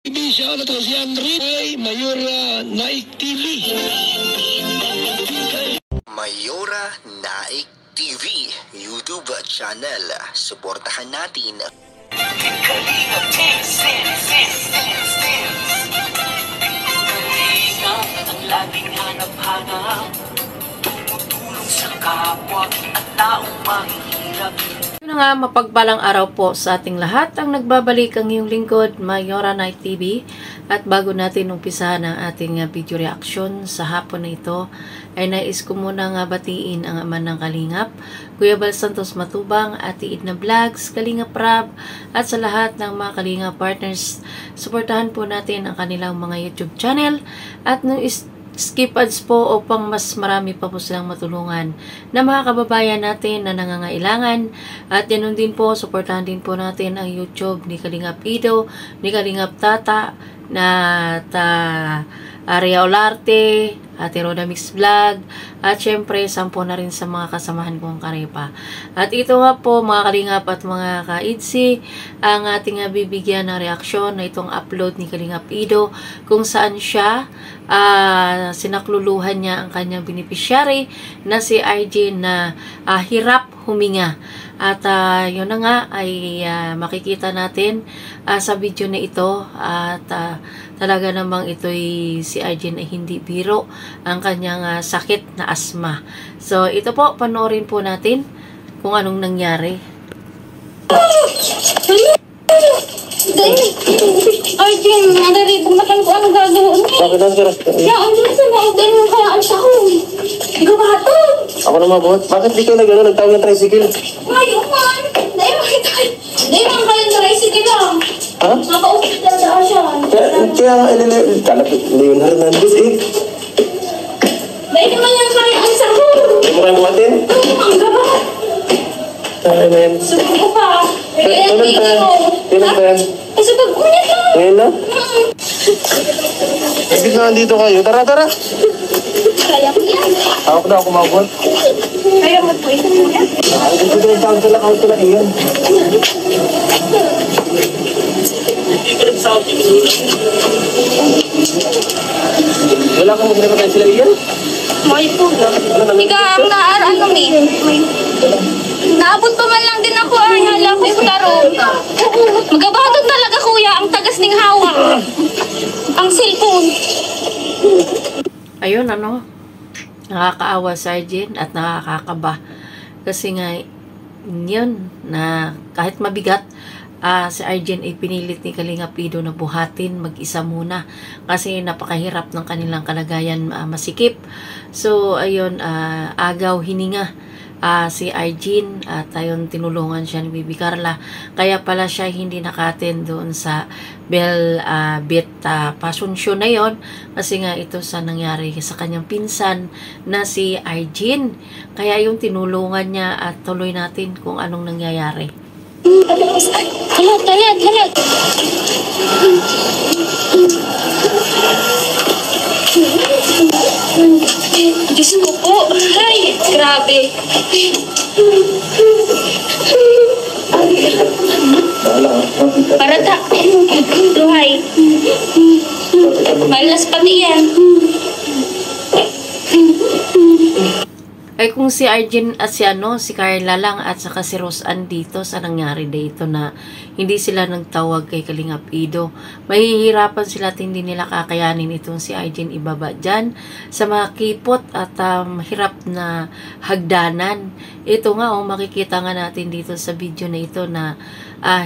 Siya na to si Andre ay Mayora Naik TV. Mayora Naik TV YouTube channel. Suportahan natin. Kalingap ang laging hanap-hanap, tumutulong sa kapwa at taong mahihirap. Yun nga, mapagpalang araw po sa ating lahat. Ang nagbabalik ang iyong lingkod, Mayora Naik TV. At bago natin umpisahan ang ating video reaction sa hapon na ito, ay nais ko muna nga batiin ang ama ng Kalingap, Kuya Bal Santos Matubang, Ate Edna Vlogs, Kalingap Rab, at sa lahat ng mga Kalingap partners. Suportahan po natin ang kanilang mga YouTube channel at skip ads po upang mas marami pa po silang matulungan na mga kababayan natin na nangangailangan. At yan din po, suportahan din po natin ang YouTube ni Kalingap Ido, ni Kalingap Tata, na Aria Olarte, Ate Roda Mix Vlog, at syempre, sampo na rin sa mga kasamahan kong karepa. At ito nga po, mga Kalingap at mga ka-IDSI, ang ating bibigyan ng reaksyon na itong upload ni Kalingap Ido, kung saan siya, sinakluluhan niya ang kanyang beneficiary na si IG na hirap huminga. At yun na nga ay makikita natin sa video na ito, at talaga namang ito'y si Arjen ay hindi biro ang kanyang sakit na asma. So ito po, panoorin po natin kung anong nangyari. Arjen, madali, bumakan ko anong gagawin. Bakit ang sarap? Ya, ang sa natin mo kaya ang siya ko. Ikaw ba ito? Ako na mabot. Bakit di kayo nagtawag ng tricycle? Ngayon man. Dahil makita. Dahil man kayo ng tricycle lang. Ha? Nakausap na sa siya. Kaya kalapit Leon Hernandez eh. Dahil naman yan kayo ang sahur. Hindi mo kayo buhatin? Ang gabat. Ay, man. Sabi ko pa. Kailan pa yan? Kasi pag-unit lang. Ngayon na? Ibig na nandito kayo. Tara. Kaya ko yan. Ako na ako mabot. Kaya mo po ito muna. Gusto ko yung tawag sila kahit sila iyan. Wala kang magrematay sila iyan? May po. Ika ang naaraan mo eh. Naabot pa man lang din ako ay hala ko sa laro. Magabatog talaga kuya ang tagas ning hawak. Ang cellphone. Ayun, nakakaawa si Arjen at nakakakaba. Kasi nga, yun, na kahit mabigat, si Arjen ay pinilit ni Kalingap Ido na buhatin mag-isa muna. Kasi napakahirap ng kanilang kalagayan, masikip. So, ayun, agaw hininga si Arjen, at ayun, tinulungan siya ni Bibi Carla. Kaya pala siya hindi nakaten doon sa Bell Beat Passion Show na yon, kasi nga ito sa nangyari sa kanyang pinsan na si Arjen. Kaya yung tinulungan niya, at tuloy natin kung anong nangyayari. Halat. Diyos ko po. Ay, grabe. Para Duhay. Malas pati yan. Ay kung si Arjen at si Carla lang at saka si Roseanne dito sa nangyari dito na hindi sila nagtawag kay Kalingap Ido, mahihirapan sila at hindi nila kakayanin itong si Arjen ibaba dyan sa mga kipot at hirap na hagdanan. Ito nga, makikita nga natin dito sa video na ito na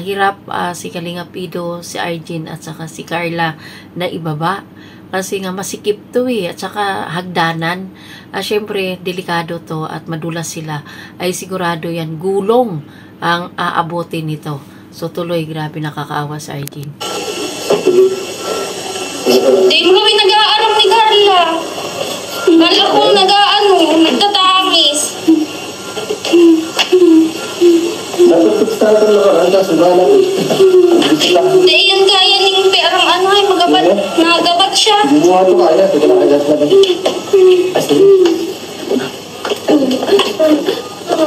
hirap si Kalingap Ido, si Arjen at saka si Carla na ibaba. Kasi nga masikip to at saka hagdanan. Syempre, delikado to at madulas sila. Ay sigurado yan, gulong ang aabotin nito. So tuloy, grabe, nakakaawa sa Arjen. Di mo kami nag-aaram ni Carla. Kala kong nagtatamis. Di yan kaya ning perang ay magabat siya.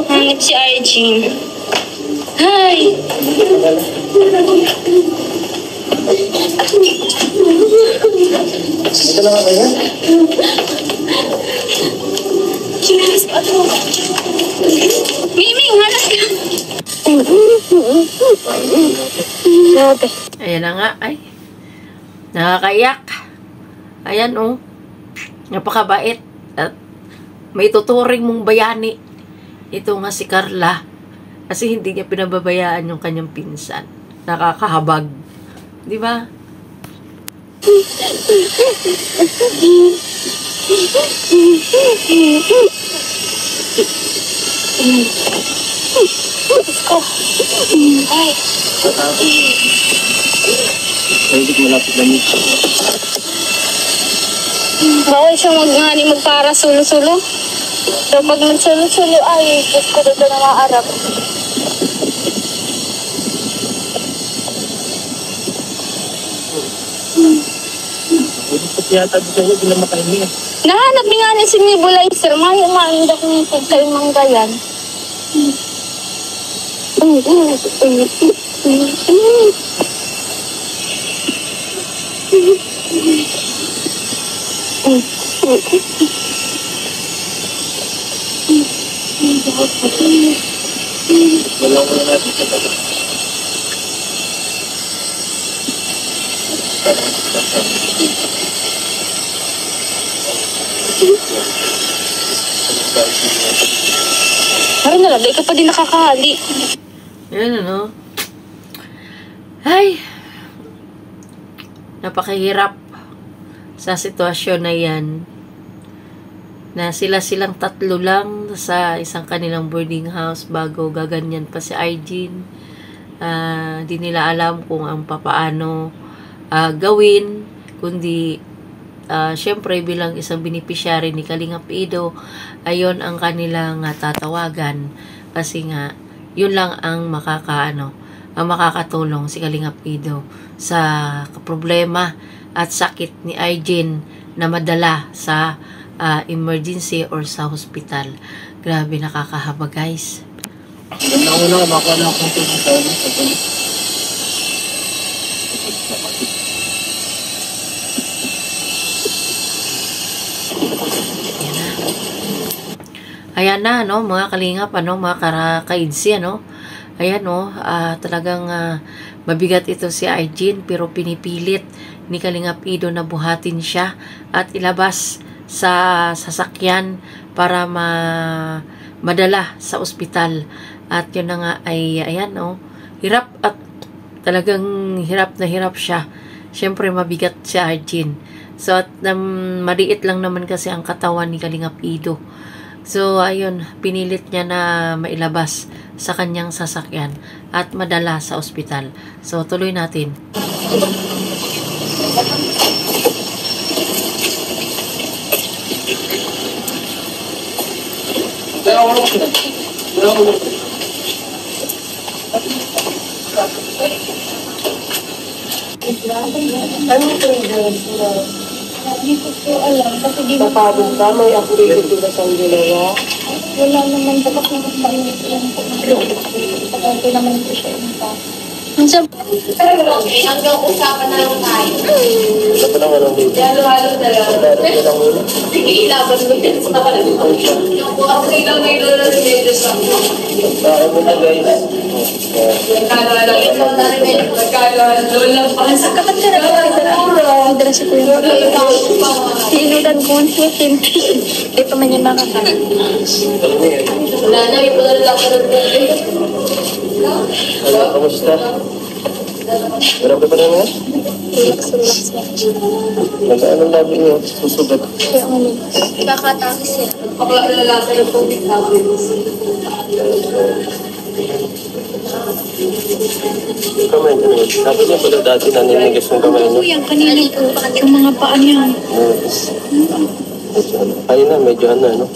Hangit si Arjen. Ay. Ito lang ako yan. Miming, halas ka. Ayan na nga, ay. Nakakaiyak. Ayan, oh. Napakabait. At may tuturing mong bayani. Ito nga si Carla. Kasi hindi niya pinababayaan yung kanyang pinsan. Nakakahabag. Di ba? Ay, Hindi ko malapit lang ito. bawal siyang magpara sulo-sulo. So, pag magsulo-sulo, ay, Diyos ko dito na maarap. Pwede pa tiyata dito ko, hindi na makahingi. Nahanap ni nga ni si Nibulay, sir. May umaindak ng pagkaimang gayan. Wala ko na natin sa tabi. Parang nalagay ka pa din nakakahali. Yan, ano? Ay! Napakahirap sa sitwasyon na yan. Na silang tatlo lang sa isang kanilang boarding house bago gaganyan pa si Argene. Di nila alam kung ang papaano gawin, kundi syempre bilang isang beneficiary ni Kalingap Ido, ayon ang kanilang tatawagan kasi nga yun lang ang makakatulong si Kalingap Ido sa problema at sakit ni Argene na madala sa emergency or sa hospital. Grabe, nakakahaba, guys. Una, makuha na akong tulong sa ano, sa tuloy. Ayan na, no, mga kalingap, mga kaidsi, ayan, talagang mabigat ito si Argene, pero pinipilit ni Kalingap Ido na buhatin siya at ilabas sa sasakyan para madala sa ospital. At yun na nga ay, ayan, hirap at talagang hirap na hirap siya. Siyempre, mabigat si Argene. So, at maliit lang naman kasi ang katawan ni Kalingap Ido. So, ayun, pinilit niya na mailabas sa kanyang sasakyan at madala sa ospital. So, tuloy natin. Hindi ko po alam. Kasi di ba Papagod ba? May activity ba siyang ginawa? wala naman dapat nagpapaliit lang po. Pagkato naman po siya yung pa. Hanggang usapan na lang tayo. Wala pa naman ang baby. Halo-halo na lang. Darating lang muna. Sige, ilaban mo yan sa kalan. Yung po ako ilang may doon na medyo sa ako. Bakit mo na guys? Nagkalo-halo. Ikaw na rin. Nagkalo-halo lang pa. Sa kapat ka na lang. Dala si Kuya. Hinudan ko ang hitin. Di pa man yung makakain. Wala na, ito na lang ako ng Ano, kamusta? Meron ka pa na nga? relax lang. Nagkaan ang labi niyo? Susugat. Kaya ano, nakakatakis siya. Bakla na lang kayo po. Kamay niyo naman. Sabi niya pala dati naninigas yung kamay niyo. Yan, kanina po. Yung mga paa niya. Ayun na, medyo ano.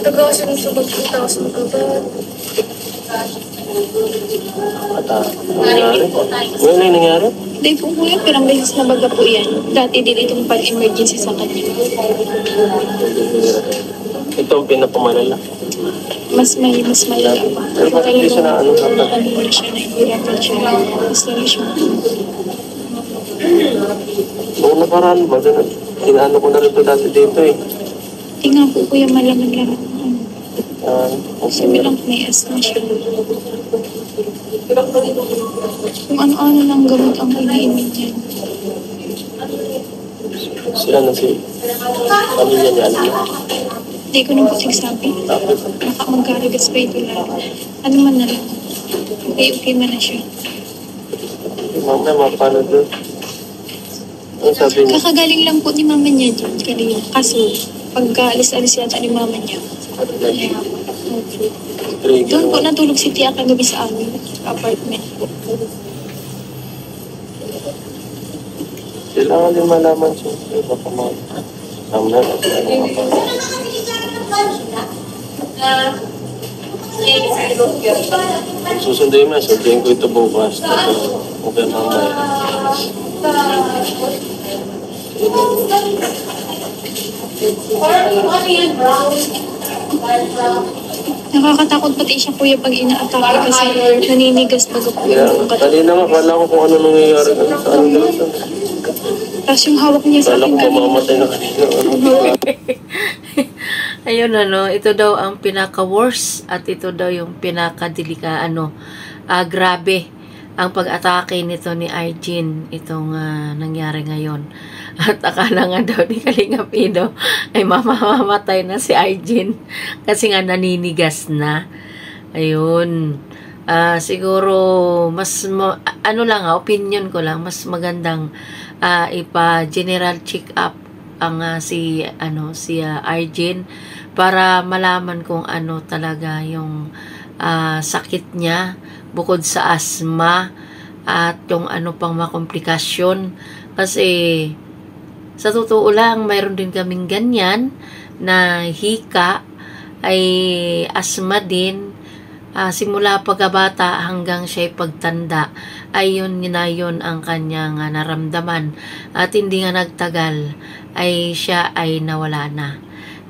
Tagawa siya ng subag ko. Tapos magkabad. At nangyari? Ngayon na yung nangyari? Hindi po kuya, pirang beses na baga po yan. Dati din itong pag-emergency sa kanya. Ito ang pinapamalala. Mas malala pa. Pero bakit hindi siya na ano? Kanina siya, nahihirapan siya. Gusto niya siya. Noong nakaraan ba, inaano ko na rin ito dati dito eh. Hindi nga po kuya malaman lahat. Kasi Okay. bilang may asma siya. Kung ano-ano lang gamot ang iniinom niya. Si pamilya niya, alam niya. Hindi ko na po sigsabi. Tapos, Baka magkaragas pa ito lang. Ano man na lang. Okay man na siya. mamaya mapano doon. Ano sabi niya? Kakagaling lang po ni mama niya dyan kanina. Kaso, pagka-alis-alis yata ni mama niya. Doon po natulog si Tia kagabi sa amin. Sa apartment. Kailangan din malaman siya. Baka mamaya susunduin mo, sunduin ko ito bukas. Okay, mamaya. Nakakatakot pati siya kuya pag ina-atake kasi naninigas baga po Yeah, yung katawan. kanina nga, kala ko kung ano nangyayari sa ano dito. Tapos yung hawak niya sa Kala akin ko kanina. mamamatay na kanina. Ayun ito daw ang pinaka-worst at ito daw yung pinaka-delika, grabe ang pag-atake nito ni Arjen, itong nangyari ngayon. At akala nga daw ni Kalingap Ido ay mamamatay na si Arjen kasi nga naninigas na. Ayun. Siguro opinion ko lang, mas magandang ipa-general check-up ang si Arjen para malaman kung ano talaga yung sakit niya bukod sa asthma at yung ano pang makomplikasyon. Kasi sa totoo lang, mayroon din kaming ganyan na hika ay asthma din. Simula pagkabata hanggang siya'y pagtanda ay yun ang kanyang naramdaman at hindi nga nagtagal ay siya ay nawala na.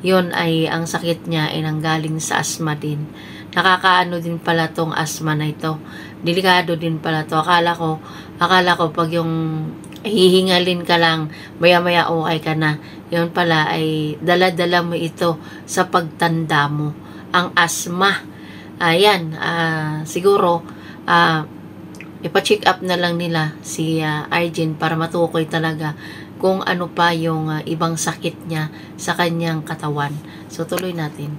Yun ay ang sakit niya ay nanggaling sa asthma din. Nakakaano din pala tong asthma na ito. Delikado din pala to. Akala ko pag yung hihingalin ka lang, maya-maya okay ka na. Yun pala ay dala-dala mo ito sa pagtanda mo. Ang asthma. Ayan, siguro ipa-check up na lang nila si Arjen para matukoy talaga kung ano pa yung ibang sakit niya sa kanyang katawan. So, tuloy natin.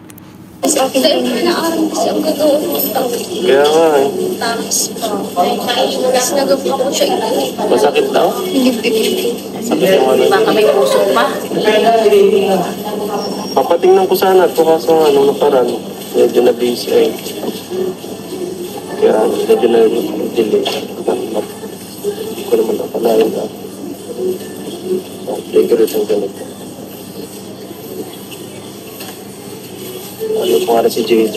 Sa akin kanina. Kasi ang ganoon. Kaya nga eh. Tapos nagapa ko siya ito. Masakit daw? Hindi. Sakit yung ano. Baka may pusok pa. Papatingnan ko sana ito kaso nga nung nakaraan. Medyo na-busy eh. Kaya medyo na-delay. Hindi ko naman nakalain na. Figure ang ganito. Ano po nga si JJ?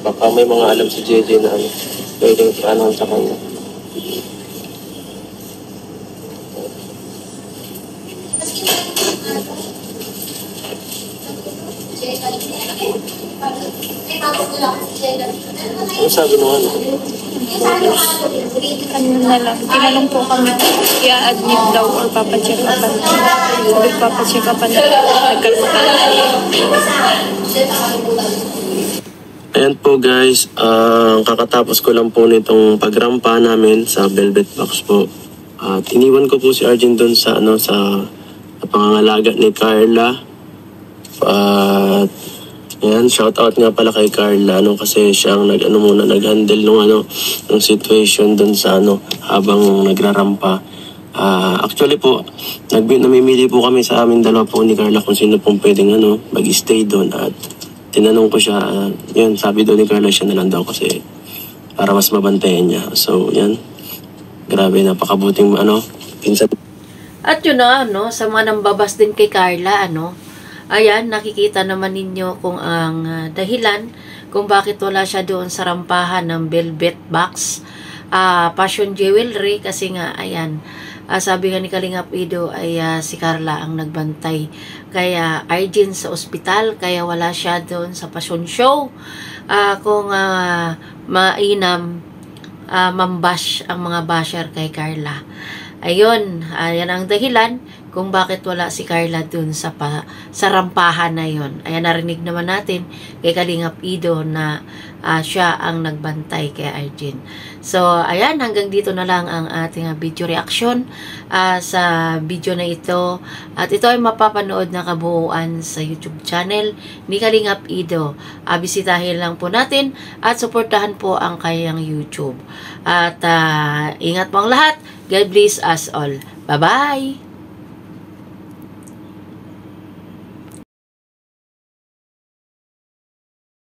Baka may mga alam si JJ na ano. Pwedeng ano sa kanya. Ano sabi nung ano? Ano na lang. Tinanong po kami, i-admit daw or papacheck upan. Sabi papacheck upan na nagkalma ka. Ayan po guys, kakatapos ko lang po nitong pagrampa namin sa Velvet Box po. At iniwan ko po si Arjen doon sa pangangalaga ni Carla. At ayan, shout out nga pala kay Carla kasi siya ang nag-handle ng situation doon sa habang nagrarampa. Actually po, namimili po kami sa amin dalawa po ni Carla kung sino pong pwedeng mag-stay doon at tinanong ko siya, yun, sabi doon ni Carla siya na lang daw kasi para mas mabantayan niya. So, yan. Grabe, napakabuting pinsan. At yun sa mga nambabas din kay Carla, ayan, nakikita naman ninyo kung ang dahilan kung bakit wala siya doon sa rampahan ng Velvet Box. Passion Jewelry kasi nga, ayan, sabi nga ni Kalingap Ido ay si Carla ang nagbantay. Kaya Arjen sa ospital, kaya wala siya doon sa Passion Show. Kung mainam, mambash ang mga basher kay Carla. Ayun, ayan ang dahilan kung bakit wala si Carla dun sa rampahan na yon. Ayan, narinig naman natin kay Kalingap Ido na siya ang nagbantay kay Arjen. So, ayan, hanggang dito na lang ang ating video reaction sa video na ito. At ito ay mapapanood na kabuuan sa YouTube channel ni Kalingap Ido. Bisitahin lang po natin at suportahan po ang kanyang YouTube. At ingat po ang lahat. God bless us all. Bye-bye!